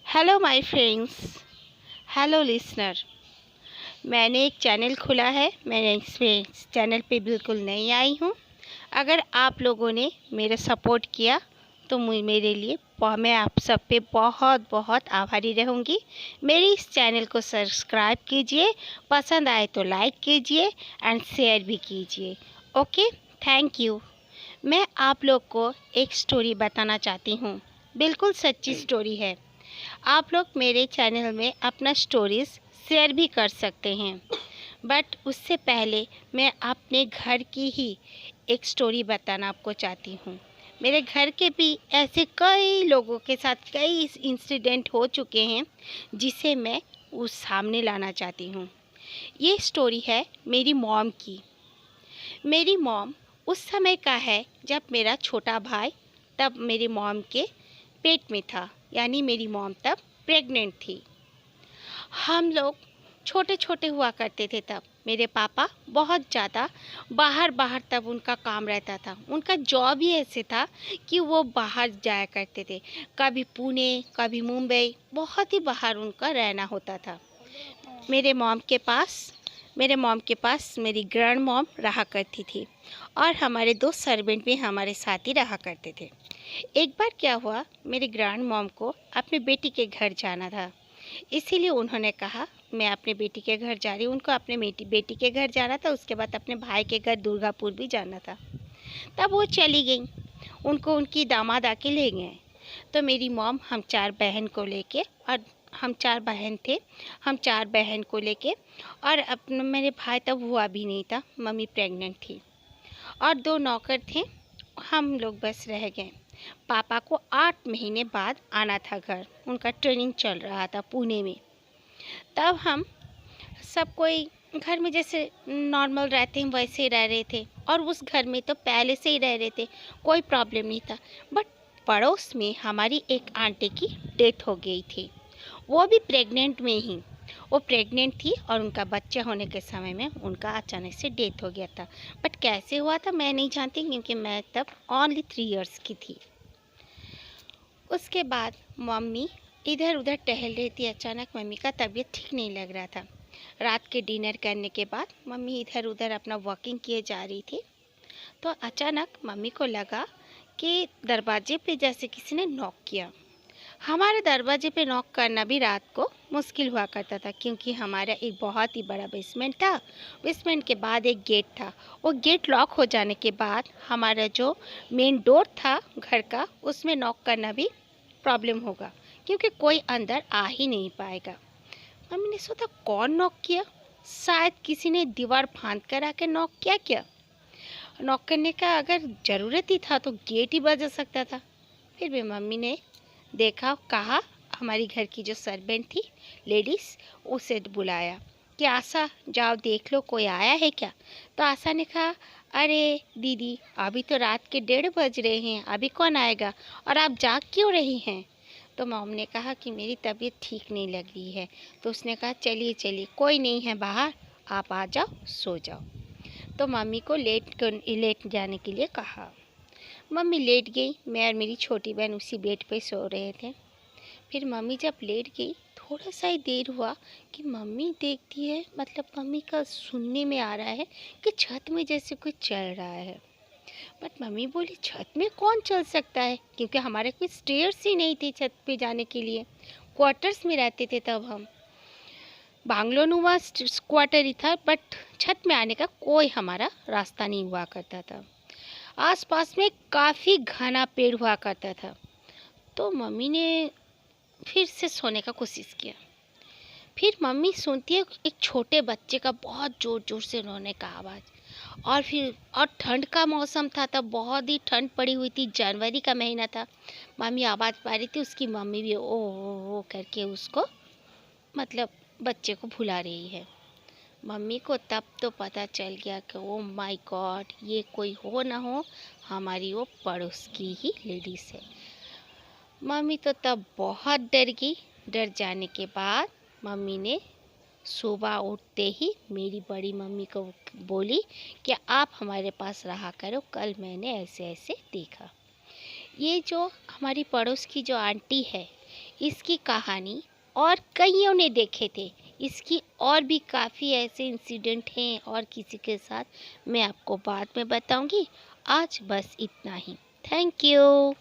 Hello my friends, hello listener. मैंने एक channel खोला है। मैंने इस चैनल पे बिल्कुल नई आई हूँ। अगर आप लोगों ने मेरा सपोर्ट किया तो मेरे लिए मैं आप सब पे बहुत बहुत आभारी रहूँगी। मेरे इस चैनल को सब्सक्राइब कीजिए, पसंद आए तो लाइक कीजिए एंड शेयर भी कीजिए। Okay, thank you. मैं आप लोग को एक स्टोरी बताना चाहती हूँ। बिल्कुल सच्ची स्टोरी है। आप लोग मेरे चैनल में अपना स्टोरीज़ शेयर भी कर सकते हैं, बट उससे पहले मैं अपने घर की ही एक स्टोरी बताना आपको चाहती हूँ। मेरे घर के भी ऐसे कई लोगों के साथ कई इंसिडेंट हो चुके हैं जिसे मैं उस सामने लाना चाहती हूँ। ये स्टोरी है मेरी मॉम की। मेरी मॉम उस समय का है जब मेरा छोटा भाई तब मेरी मॉम के पेट में था, यानी मेरी मॉम तब प्रेग्नेंट थी। हम लोग छोटे छोटे हुआ करते थे तब। मेरे पापा बहुत ज़्यादा बाहर बाहर तब उनका काम रहता था। उनका जॉब ही ऐसे था कि वो बाहर जाया करते थे, कभी पुणे कभी मुंबई, बहुत ही बाहर उनका रहना होता था। मेरे मॉम के पास मेरी ग्रैंड मॉम रहा करती थी और हमारे दो सर्वेंट भी हमारे साथ ही रहा करते थे। एक बार क्या हुआ, मेरी ग्रैंड मॉम को अपनी बेटी के घर जाना था, इसीलिए उन्होंने कहा मैं अपने बेटी के घर जा रही हूँ। उनको अपने बेटी के घर जाना था, उसके बाद अपने भाई के घर दुर्गापुर भी जाना था। तब वो चली गई, उनको उनकी दामाद आके ले गए। तो मेरी मॉम हम चार बहन को लेके, और हम चार बहन थे, हम चार बहन को लेके, और अपने मेरे भाई तब हुआ भी नहीं था, मम्मी प्रेग्नेंट थी और दो नौकर थे। हम लोग बस रह गए। पापा को 8 महीने बाद आना था घर, उनका ट्रेनिंग चल रहा था पुणे में। तब हम सब कोई घर में जैसे नॉर्मल रहते हैं वैसे ही रह रहे थे, और उस घर में तो पहले से ही रह रहे थे, कोई प्रॉब्लम नहीं था। बट पड़ोस में हमारी एक आंटी की डेथ हो गई थी, वो भी प्रेग्नेंट में ही। वो प्रेग्नेंट थी और उनका बच्चा होने के समय में उनका अचानक से डेथ हो गया था। बट कैसे हुआ था मैं नहीं जानती, क्योंकि मैं तब ओनली 3 इयर्स की थी। उसके बाद मम्मी इधर उधर टहल रही थी। अचानक मम्मी का तबीयत ठीक नहीं लग रहा था। रात के डिनर करने के बाद मम्मी इधर उधर अपना वॉकिंग किए जा रही थी, तो अचानक मम्मी को लगा कि दरवाजे पे जैसे किसी ने नॉक किया। हमारे दरवाजे पे नॉक करना भी रात को मुश्किल हुआ करता था, क्योंकि हमारा एक बहुत ही बड़ा बेसमेंट था। बेसमेंट के बाद एक गेट था। वो गेट लॉक हो जाने के बाद हमारा जो मेन डोर था घर का, उसमें नॉक करना भी प्रॉब्लम होगा, क्योंकि कोई अंदर आ ही नहीं पाएगा। मम्मी ने सोचा कौन नॉक किया, शायद किसी ने दीवार फांद कर आके नॉक किया क्या। नॉक करने का अगर ज़रूरत ही था तो गेट ही बजा सकता था। फिर भी मम्मी ने देखा, कहा, हमारी घर की जो सर्वेंट थी लेडीज़, उसे बुलाया कि आशा जाओ देख लो कोई आया है क्या। तो आशा ने कहा अरे दीदी, अभी तो रात के 1:30 बज रहे हैं, अभी कौन आएगा और आप जाग क्यों रही हैं। तो मॉम ने कहा कि मेरी तबीयत ठीक नहीं लग रही है। तो उसने कहा चलिए चलिए, कोई नहीं है बाहर, आप आ जाओ सो जाओ। तो मम्मी को लेट जाने के लिए कहा। मम्मी लेट गई। मैं और मेरी छोटी बहन उसी बेड पे सो रहे थे। फिर मम्मी जब लेट गई, थोड़ा सा ही देर हुआ कि मम्मी देखती है, मतलब मम्मी का सुनने में आ रहा है कि छत में जैसे कुछ चल रहा है। बट मम्मी बोली छत में कौन चल सकता है, क्योंकि हमारे कोई स्टेयर्स ही नहीं थे छत पे जाने के लिए। क्वार्टर्स में रहते थे तब हम, बांग्लोनुमा क्वार्टर ही था, बट छत में आने का कोई हमारा रास्ता नहीं हुआ करता था। आसपास में काफ़ी घना पेड़ हुआ करता था। तो मम्मी ने फिर से सोने का कोशिश किया। फिर मम्मी सुनती है एक छोटे बच्चे का बहुत ज़ोर ज़ोर से रोने का आवाज़। और ठंड का मौसम था, तब बहुत ही ठंड पड़ी हुई थी, जनवरी का महीना था। मम्मी आवाज़ पा रही थी, उसकी मम्मी भी ओ करके उसको, मतलब बच्चे को भुला रही है। मम्मी को तब तो पता चल गया कि ओ माय गॉड, ये कोई हो ना हो हमारी वो पड़ोस की ही लेडीज़ है। मम्मी तो तब बहुत डर गई। डर जाने के बाद मम्मी ने सुबह उठते ही मेरी बड़ी मम्मी को बोली कि आप हमारे पास रहा करो, कल मैंने ऐसे ऐसे देखा। ये जो हमारी पड़ोस की जो आंटी है, इसकी कहानी और कईयों ने देखे थे। इसकी और भी काफ़ी ऐसे इंसिडेंट हैं और किसी के साथ मैं आपको बाद में बताऊंगी। आज बस इतना ही। Thank you.